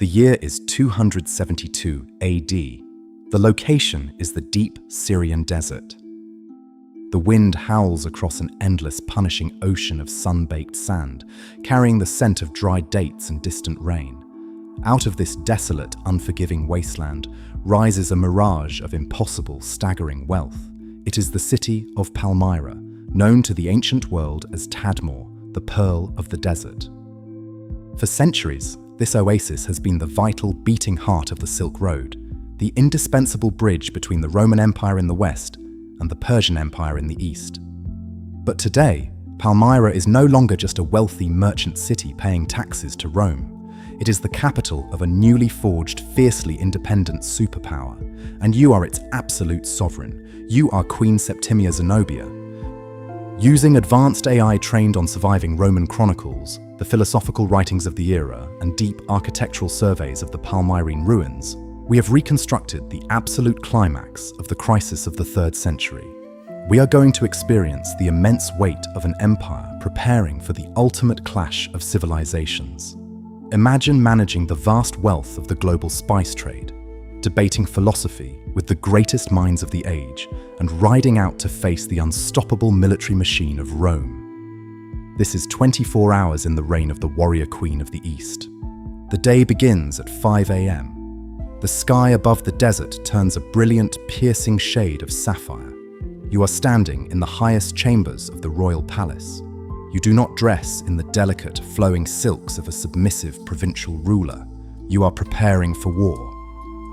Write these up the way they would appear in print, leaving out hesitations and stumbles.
The year is 272 AD. The location is the deep Syrian desert. The wind howls across an endless, punishing ocean of sun-baked sand, carrying the scent of dried dates and distant rain. Out of this desolate, unforgiving wasteland rises a mirage of impossible, staggering wealth. It is the city of Palmyra, known to the ancient world as Tadmor, the Pearl of the Desert. For centuries, this oasis has been the vital, beating heart of the Silk Road, the indispensable bridge between the Roman Empire in the west and the Persian Empire in the east. But today, Palmyra is no longer just a wealthy merchant city paying taxes to Rome. It is the capital of a newly forged, fiercely independent superpower, and you are its absolute sovereign. You are Queen Zenobia. Using advanced AI trained on surviving Roman chronicles, the philosophical writings of the era, and deep architectural surveys of the Palmyrene ruins, we have reconstructed the absolute climax of the crisis of the 3rd century. We are going to experience the immense weight of an empire preparing for the ultimate clash of civilizations. Imagine managing the vast wealth of the global spice trade, debating philosophy with the greatest minds of the age, and riding out to face the unstoppable military machine of Rome. This is 24 hours in the reign of the warrior queen of the East. The day begins at 5 a.m. The sky above the desert turns a brilliant, piercing shade of sapphire. You are standing in the highest chambers of the royal palace. You do not dress in the delicate, flowing silks of a submissive provincial ruler. You are preparing for war.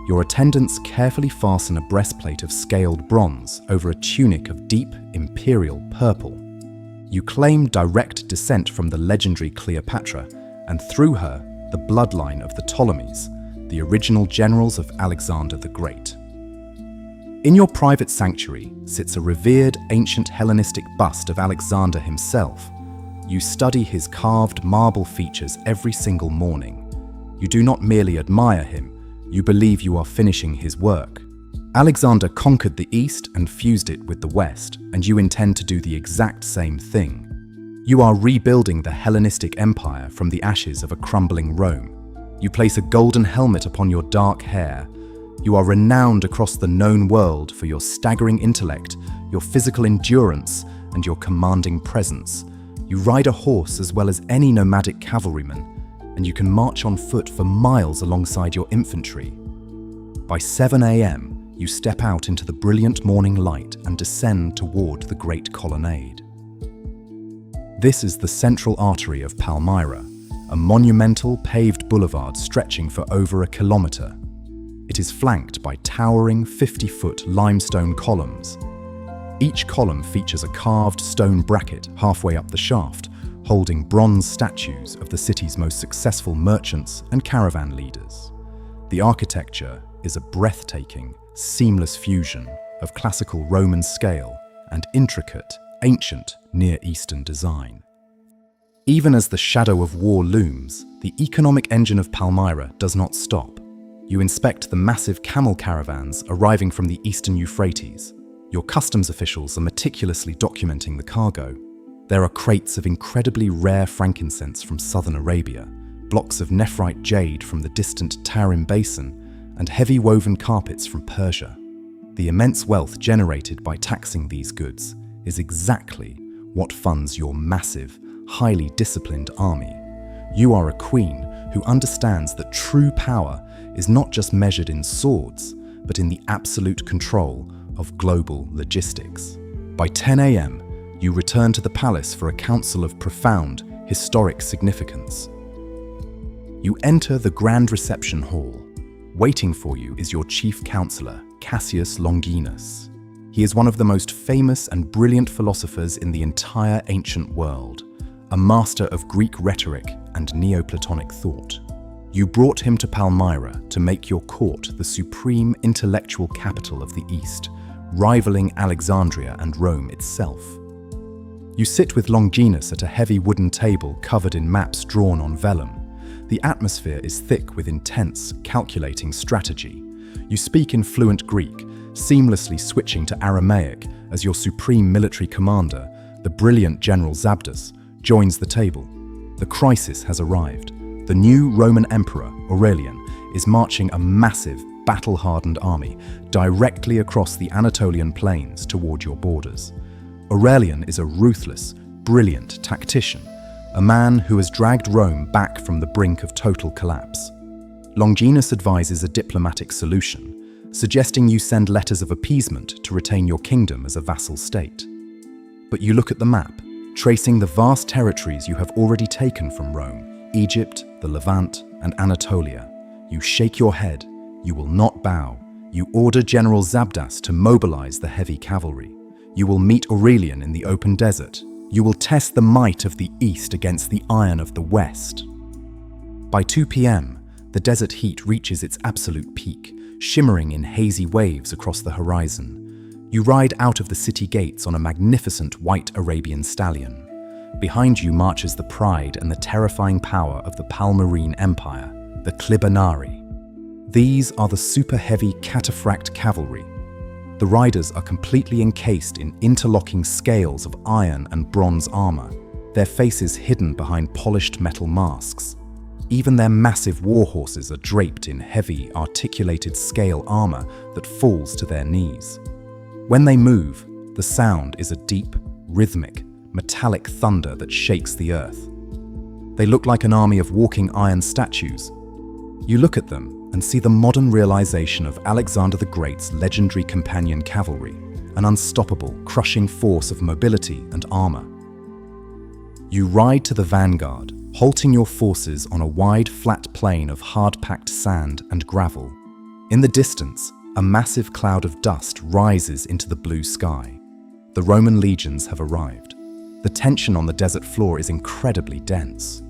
Your attendants carefully fasten a breastplate of scaled bronze over a tunic of deep, imperial purple. You claim direct descent from the legendary Cleopatra, and through her, the bloodline of the Ptolemies, the original generals of Alexander the Great. In your private sanctuary sits a revered ancient Hellenistic bust of Alexander himself. You study his carved marble features every single morning. You do not merely admire him, you believe you are finishing his work. Alexander conquered the East and fused it with the West, and you intend to do the exact same thing. You are rebuilding the Hellenistic Empire from the ashes of a crumbling Rome. You place a golden helmet upon your dark hair. You are renowned across the known world for your staggering intellect, your physical endurance, and your commanding presence. You ride a horse as well as any nomadic cavalryman, and you can march on foot for miles alongside your infantry. By 7 a.m., you step out into the brilliant morning light and descend toward the great colonnade. This is the central artery of Palmyra, a monumental paved boulevard stretching for over a kilometer. It is flanked by towering 50-foot limestone columns. Each column features a carved stone bracket halfway up the shaft, holding bronze statues of the city's most successful merchants and caravan leaders. The architecture is a breathtaking, seamless fusion of classical Roman scale and intricate, ancient Near Eastern design. Even as the shadow of war looms, the economic engine of Palmyra does not stop. You inspect the massive camel caravans arriving from the eastern Euphrates. Your customs officials are meticulously documenting the cargo. There are crates of incredibly rare frankincense from southern Arabia, blocks of nephrite jade from the distant Tarim Basin, and heavy woven carpets from Persia. The immense wealth generated by taxing these goods is exactly what funds your massive, highly disciplined army. You are a queen who understands that true power is not just measured in swords, but in the absolute control of global logistics. By 10 a.m., you return to the palace for a council of profound, historic significance. You enter the grand reception hall. Waiting for you is your chief counselor, Cassius Longinus. He is one of the most famous and brilliant philosophers in the entire ancient world, a master of Greek rhetoric and Neoplatonic thought. You brought him to Palmyra to make your court the supreme intellectual capital of the East, rivaling Alexandria and Rome itself. You sit with Longinus at a heavy wooden table covered in maps drawn on vellum. The atmosphere is thick with intense, calculating strategy. You speak in fluent Greek, seamlessly switching to Aramaic as your supreme military commander, the brilliant General Zabdas, joins the table. The crisis has arrived. The new Roman Emperor, Aurelian, is marching a massive, battle-hardened army directly across the Anatolian plains toward your borders. Aurelian is a ruthless, brilliant tactician, a man who has dragged Rome back from the brink of total collapse. Longinus advises a diplomatic solution, suggesting you send letters of appeasement to retain your kingdom as a vassal state. But you look at the map, tracing the vast territories you have already taken from Rome, Egypt, the Levant, and Anatolia. You shake your head. You will not bow. You order General Zabdas to mobilize the heavy cavalry. You will meet Aurelian in the open desert. You will test the might of the East against the iron of the West. By 2 p.m., the desert heat reaches its absolute peak, shimmering in hazy waves across the horizon. You ride out of the city gates on a magnificent white Arabian stallion. Behind you marches the pride and the terrifying power of the Palmyrene Empire, the Clibanari. These are the super-heavy cataphract cavalry. The riders are completely encased in interlocking scales of iron and bronze armor, their faces hidden behind polished metal masks. Even their massive war horses are draped in heavy, articulated scale armor that falls to their knees. When they move, the sound is a deep, rhythmic, metallic thunder that shakes the earth. They look like an army of walking iron statues. You look at them and see the modern realization of Alexander the Great's legendary companion cavalry, an unstoppable, crushing force of mobility and armor. You ride to the vanguard, halting your forces on a wide, flat plain of hard-packed sand and gravel. In the distance, a massive cloud of dust rises into the blue sky. The Roman legions have arrived. The tension on the desert floor is incredibly dense.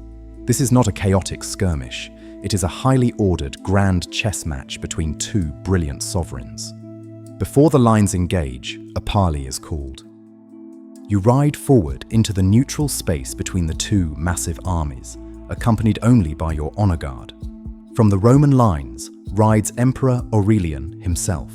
This is not a chaotic skirmish. It is a highly ordered, grand chess match between two brilliant sovereigns. Before the lines engage, a parley is called. You ride forward into the neutral space between the two massive armies, accompanied only by your honor guard. From the Roman lines rides Emperor Aurelian himself.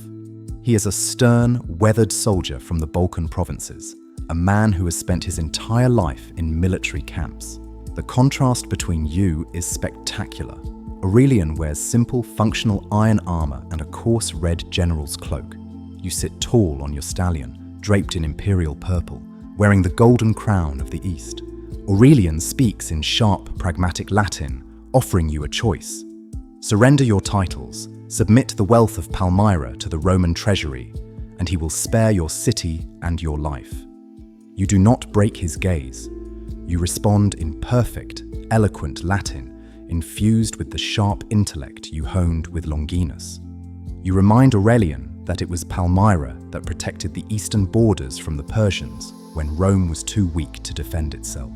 He is a stern, weathered soldier from the Balkan provinces, a man who has spent his entire life in military camps. The contrast between you is spectacular. Aurelian wears simple, functional iron armor and a coarse red general's cloak. You sit tall on your stallion, draped in imperial purple, wearing the golden crown of the East. Aurelian speaks in sharp, pragmatic Latin, offering you a choice. Surrender your titles, submit the wealth of Palmyra to the Roman treasury, and he will spare your city and your life. You do not break his gaze. You respond in perfect, eloquent Latin, infused with the sharp intellect you honed with Longinus. You remind Aurelian that it was Palmyra that protected the eastern borders from the Persians when Rome was too weak to defend itself.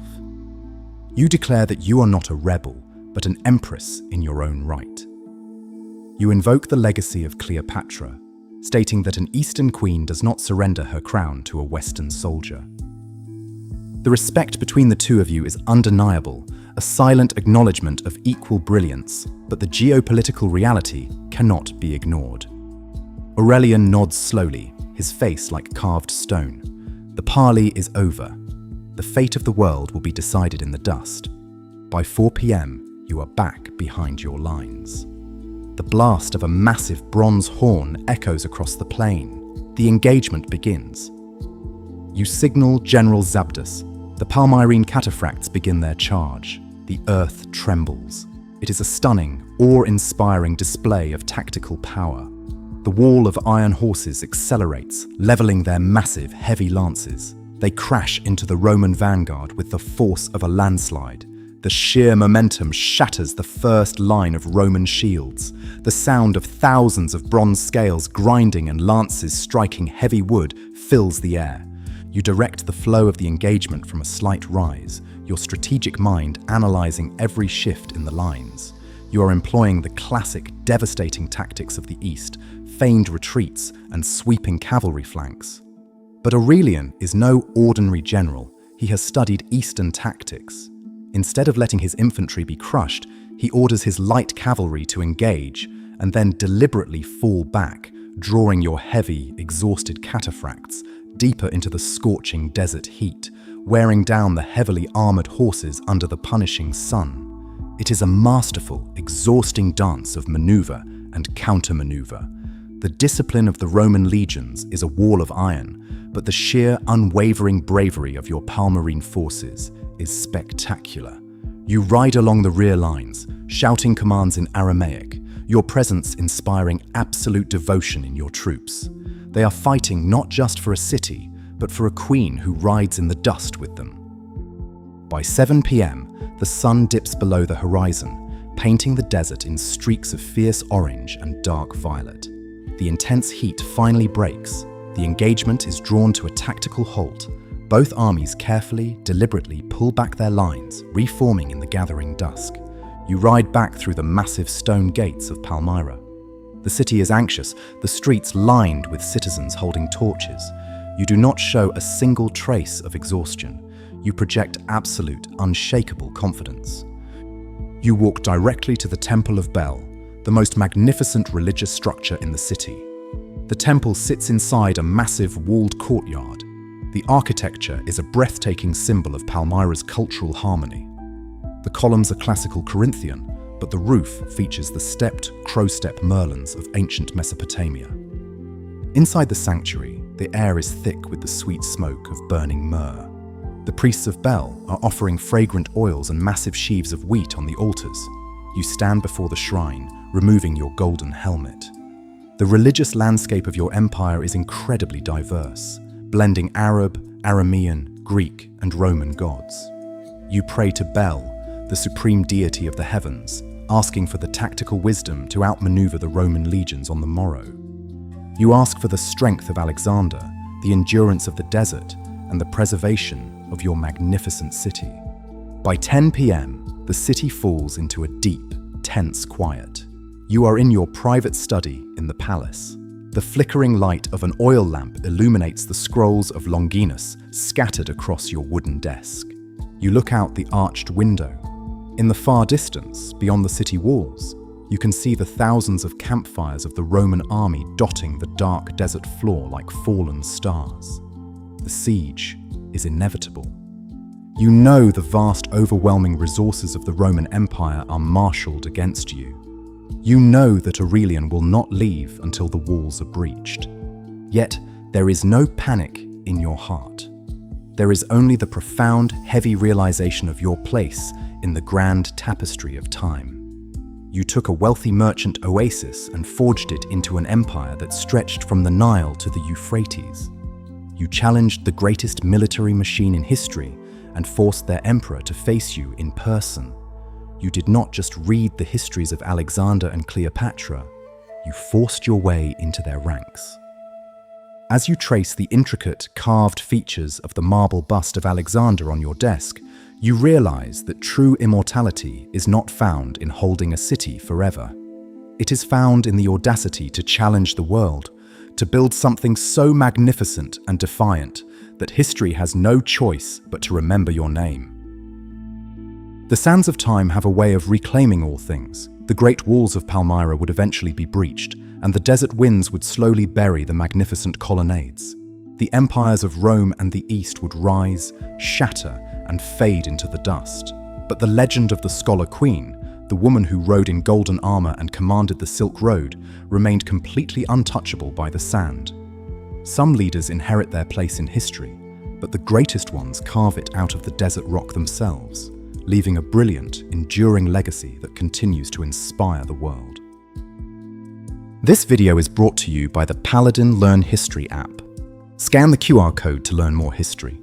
You declare that you are not a rebel, but an empress in your own right. You invoke the legacy of Cleopatra, stating that an Eastern queen does not surrender her crown to a Western soldier. The respect between the two of you is undeniable, a silent acknowledgement of equal brilliance, but the geopolitical reality cannot be ignored. Aurelian nods slowly, his face like carved stone. The parley is over. The fate of the world will be decided in the dust. By 4 p.m., you are back behind your lines. The blast of a massive bronze horn echoes across the plain. The engagement begins. You signal General Zabdas. The Palmyrene cataphracts begin their charge. The earth trembles. It is a stunning, awe-inspiring display of tactical power. The wall of iron horses accelerates, leveling their massive, heavy lances. They crash into the Roman vanguard with the force of a landslide. The sheer momentum shatters the first line of Roman shields. The sound of thousands of bronze scales grinding and lances striking heavy wood fills the air. You direct the flow of the engagement from a slight rise, your strategic mind analyzing every shift in the lines. You are employing the classic, devastating tactics of the East, feigned retreats and sweeping cavalry flanks. But Aurelian is no ordinary general. He has studied Eastern tactics. Instead of letting his infantry be crushed, he orders his light cavalry to engage and then deliberately fall back, drawing your heavy, exhausted cataphracts deeper into the scorching desert heat, wearing down the heavily armored horses under the punishing sun. It is a masterful, exhausting dance of maneuver and counter-maneuver. The discipline of the Roman legions is a wall of iron, but the sheer, unwavering bravery of your Palmyrene forces is spectacular. You ride along the rear lines, shouting commands in Aramaic, your presence inspiring absolute devotion in your troops. They are fighting not just for a city, but for a queen who rides in the dust with them. By 7 p.m., the sun dips below the horizon, painting the desert in streaks of fierce orange and dark violet. The intense heat finally breaks. The engagement is drawn to a tactical halt. Both armies carefully, deliberately pull back their lines, reforming in the gathering dusk. You ride back through the massive stone gates of Palmyra. The city is anxious, the streets lined with citizens holding torches. You do not show a single trace of exhaustion. You project absolute, unshakable confidence. You walk directly to the Temple of Bel, the most magnificent religious structure in the city. The temple sits inside a massive walled courtyard. The architecture is a breathtaking symbol of Palmyra's cultural harmony. The columns are classical Corinthian, but the roof features the stepped, crow-step merlons of ancient Mesopotamia. Inside the sanctuary, the air is thick with the sweet smoke of burning myrrh. The priests of Bel are offering fragrant oils and massive sheaves of wheat on the altars. You stand before the shrine, removing your golden helmet. The religious landscape of your empire is incredibly diverse, blending Arab, Aramean, Greek, and Roman gods. You pray to Bel, the supreme deity of the heavens, asking for the tactical wisdom to outmaneuver the Roman legions on the morrow. You ask for the strength of Alexander, the endurance of the desert, and the preservation of your magnificent city. By 10 p.m., the city falls into a deep, tense quiet. You are in your private study in the palace. The flickering light of an oil lamp illuminates the scrolls of Longinus scattered across your wooden desk. You look out the arched window. In the far distance, beyond the city walls, you can see the thousands of campfires of the Roman army dotting the dark desert floor like fallen stars. The siege is inevitable. You know the vast, overwhelming resources of the Roman Empire are marshaled against you. You know that Aurelian will not leave until the walls are breached. Yet, there is no panic in your heart. There is only the profound, heavy realization of your place in the grand tapestry of time. You took a wealthy merchant Oasis and forged it into an empire that stretched from the Nile to the Euphrates. You challenged the greatest military machine in history and forced their emperor to face you in person. You did not just read the histories of Alexander and Cleopatra, you forced your way into their ranks. As you trace the intricate, carved features of the marble bust of Alexander on your desk, you realize that true immortality is not found in holding a city forever. It is found in the audacity to challenge the world, to build something so magnificent and defiant that history has no choice but to remember your name. The sands of time have a way of reclaiming all things. The great walls of Palmyra would eventually be breached, and the desert winds would slowly bury the magnificent colonnades. The empires of Rome and the East would rise, shatter, and fade into the dust. But the legend of the scholar queen, the woman who rode in golden armor and commanded the Silk Road, remained completely untouchable by the sand. Some leaders inherit their place in history, but the greatest ones carve it out of the desert rock themselves, leaving a brilliant, enduring legacy that continues to inspire the world. This video is brought to you by the Paladin Learn History app. Scan the QR code to learn more history.